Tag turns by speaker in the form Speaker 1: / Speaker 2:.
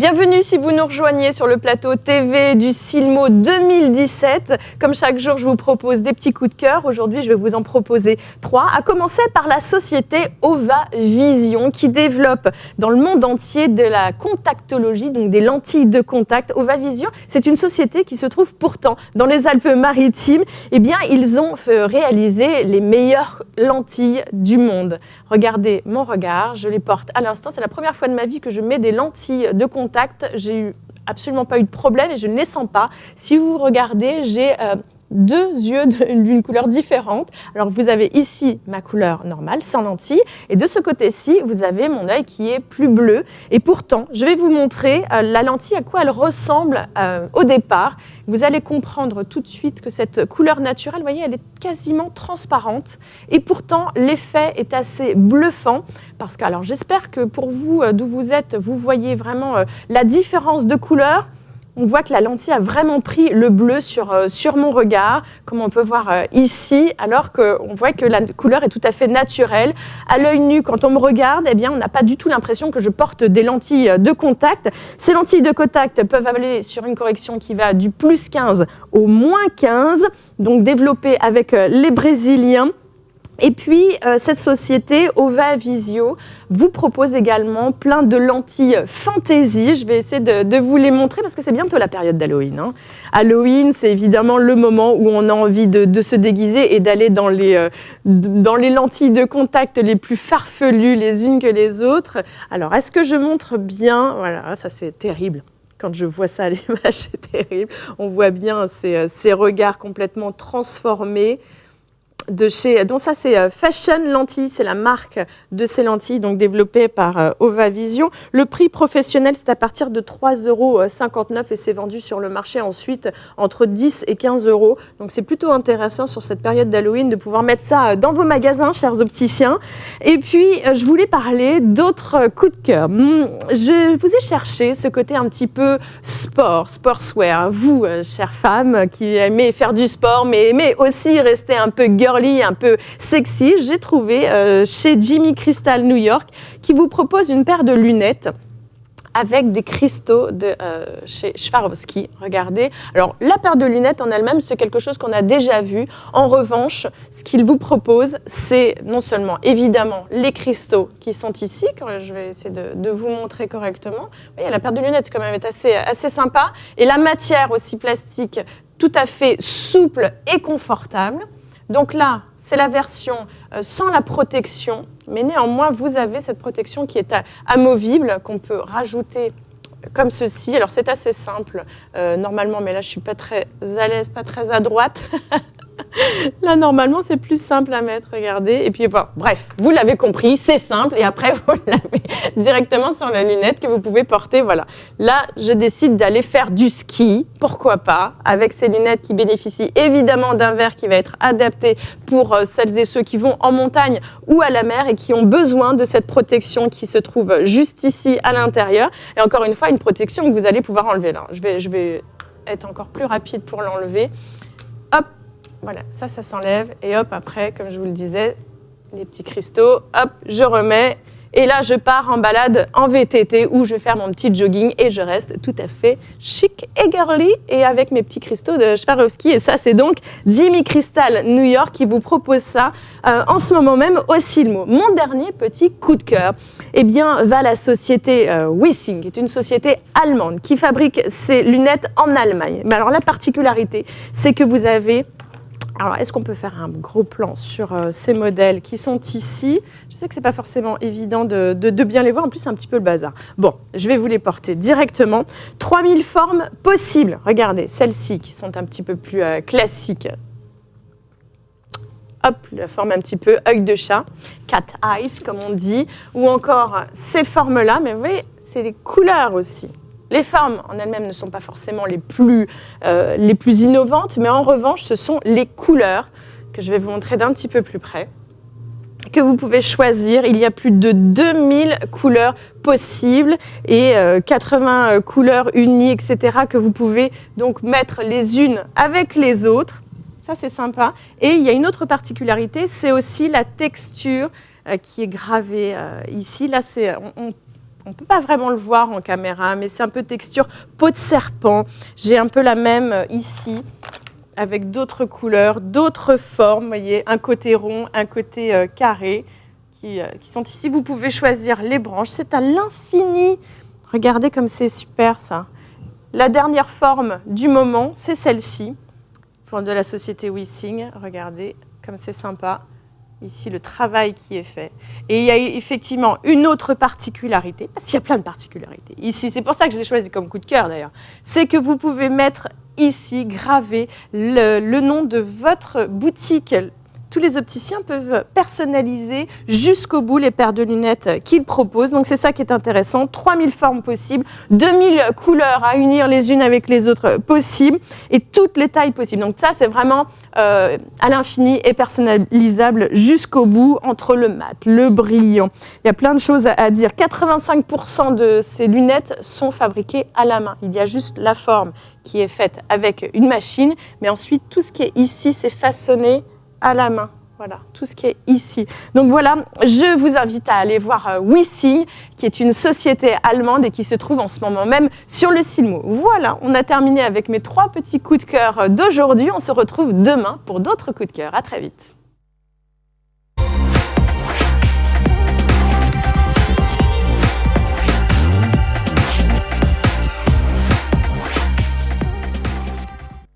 Speaker 1: Bienvenue si vous nous rejoignez sur le plateau TV du Silmo 2017. Comme chaque jour, je vous propose des petits coups de cœur. Aujourd'hui, je vais vous en proposer 3, à commencer par la société Ovavision qui développe dans le monde entier de la contactologie, donc des lentilles de contact. Ovavision, c'est une société qui se trouve pourtant dans les Alpes-Maritimes. Eh bien, ils ont réalisé les meilleures lentilles du monde. Regardez mon regard, je les porte à l'instant. C'est la première fois de ma vie que je mets des lentilles de contact. J'ai absolument pas eu de problème et je ne les sens pas. Si vous regardez, j'ai deux yeux d'une couleur différente. Alors vous avez ici ma couleur normale, sans lentilles, et de ce côté-ci, vous avez mon œil qui est plus bleu. Et pourtant, je vais vous montrer la lentille, à quoi elle ressemble au départ. Vous allez comprendre tout de suite que cette couleur naturelle, vous voyez, elle est quasiment transparente. Et pourtant, l'effet est assez bluffant. Parce que, alors j'espère que pour vous, d'où vous êtes, vous voyez vraiment la différence de couleur. On voit que la lentille a vraiment pris le bleu sur mon regard, comme on peut voir ici, alors qu'on voit que la couleur est tout à fait naturelle. À l'œil nu, quand on me regarde, eh bien, on n'a pas du tout l'impression que je porte des lentilles de contact. Ces lentilles de contact peuvent aller sur une correction qui va du plus 15 au moins 15, donc développée avec les Brésiliens. Et puis, cette société, Ovavision, vous propose également plein de lentilles fantaisie. Je vais essayer de vous les montrer parce que c'est bientôt la période d'Halloween. Hein. Halloween, c'est évidemment le moment où on a envie de se déguiser et d'aller dans les lentilles de contact les plus farfelues les unes que les autres. Alors, est-ce que je montre bien? Voilà, ça c'est terrible. Quand je vois ça à l'image, c'est terrible. On voit bien ces regards complètement transformés. Donc ça c'est Fashion Lentilles, c'est la marque de ces lentilles donc développées par Ovavision. Le prix professionnel c'est à partir de 3,59 € et c'est vendu sur le marché ensuite entre 10 et 15 €. Donc c'est plutôt intéressant sur cette période d'Halloween de pouvoir mettre ça dans vos magasins, chers opticiens. Et puis je voulais parler d'autres coups de cœur. Je vous ai cherché ce côté un petit peu sportswear. Vous, chères femmes qui aimez faire du sport mais aimez aussi rester un peu girly, un peu sexy, j'ai trouvé chez Jimmy Crystal New York qui vous propose une paire de lunettes avec des cristaux de chez Swarovski. Regardez. Alors, la paire de lunettes en elle-même, c'est quelque chose qu'on a déjà vu. En revanche, ce qu'il vous propose, c'est non seulement, évidemment, les cristaux qui sont ici, que je vais essayer de vous montrer correctement. Vous voyez, la paire de lunettes, quand même, est assez sympa. Et la matière aussi plastique, tout à fait souple et confortable. Donc là, c'est la version sans la protection, mais néanmoins, vous avez cette protection qui est amovible, qu'on peut rajouter comme ceci. Alors, c'est assez simple, normalement, mais là, je ne suis pas très à l'aise, pas très à droite. Là, normalement, c'est plus simple à mettre, regardez. Et puis, bon, bref, vous l'avez compris, c'est simple. Et après, vous l'avez directement sur la lunette que vous pouvez porter. Voilà. Là, je décide d'aller faire du ski, pourquoi pas, avec ces lunettes qui bénéficient évidemment d'un verre qui va être adapté pour celles et ceux qui vont en montagne ou à la mer et qui ont besoin de cette protection qui se trouve juste ici à l'intérieur. Et encore une fois, une protection que vous allez pouvoir enlever là. Je vais être encore plus rapide pour l'enlever. Hop. Voilà, ça s'enlève et hop, après, comme je vous le disais, les petits cristaux, hop, je remets. Et là, je pars en balade en VTT où je vais faire mon petit jogging et je reste tout à fait chic et girly et avec mes petits cristaux de Swarovski. Et ça, c'est donc Jimmy Crystal New York qui vous propose ça en ce moment même au Silmo. Mon dernier petit coup de cœur, eh bien, va à la société Wissing, qui est une société allemande qui fabrique ses lunettes en Allemagne. Mais alors, la particularité, c'est que vous avez... Alors, est-ce qu'on peut faire un gros plan sur ces modèles qui sont ici? Je sais que ce n'est pas forcément évident de bien les voir. En plus, c'est un petit peu le bazar. Bon, je vais vous les porter directement. 3000 formes possibles. Regardez, celles-ci qui sont un petit peu plus classiques. Hop, la forme un petit peu œil de chat, cat eyes comme on dit. Ou encore ces formes-là. Mais vous voyez, c'est les couleurs aussi. Les formes en elles-mêmes ne sont pas forcément les plus innovantes, mais en revanche, ce sont les couleurs que je vais vous montrer d'un petit peu plus près, que vous pouvez choisir. Il y a plus de 2000 couleurs possibles et 80 couleurs unies, etc., que vous pouvez donc mettre les unes avec les autres. Ça, c'est sympa. Et il y a une autre particularité, c'est aussi la texture qui est gravée ici. Là, On ne peut pas vraiment le voir en caméra, mais c'est un peu texture peau de serpent. J'ai un peu la même ici, avec d'autres couleurs, d'autres formes. Vous voyez, un côté rond, un côté carré, qui sont ici. Vous pouvez choisir les branches. C'est à l'infini. Regardez comme c'est super, ça. La dernière forme du moment, c'est celle-ci. Forme de la société Wissing. Regardez, comme c'est sympa. Ici, le travail qui est fait. Et il y a effectivement une autre particularité, parce qu'il y a plein de particularités. Ici, c'est pour ça que je l'ai choisi comme coup de cœur d'ailleurs, c'est que vous pouvez mettre ici, graver le nom de votre boutique. Tous les opticiens peuvent personnaliser jusqu'au bout les paires de lunettes qu'ils proposent. Donc c'est ça qui est intéressant. 3000 formes possibles, 2000 couleurs à unir les unes avec les autres possibles et toutes les tailles possibles. Donc ça, c'est vraiment à l'infini et personnalisable jusqu'au bout, entre le mat, le brillant. Il y a plein de choses à dire. 85% de ces lunettes sont fabriquées à la main. Il y a juste la forme qui est faite avec une machine, mais ensuite tout ce qui est ici, c'est façonné à la main. Voilà, tout ce qui est ici. Donc voilà, je vous invite à aller voir Wissing, qui est une société allemande et qui se trouve en ce moment même sur le Silmo. Voilà, on a terminé avec mes 3 petits coups de cœur d'aujourd'hui. On se retrouve demain pour d'autres coups de cœur. À très vite.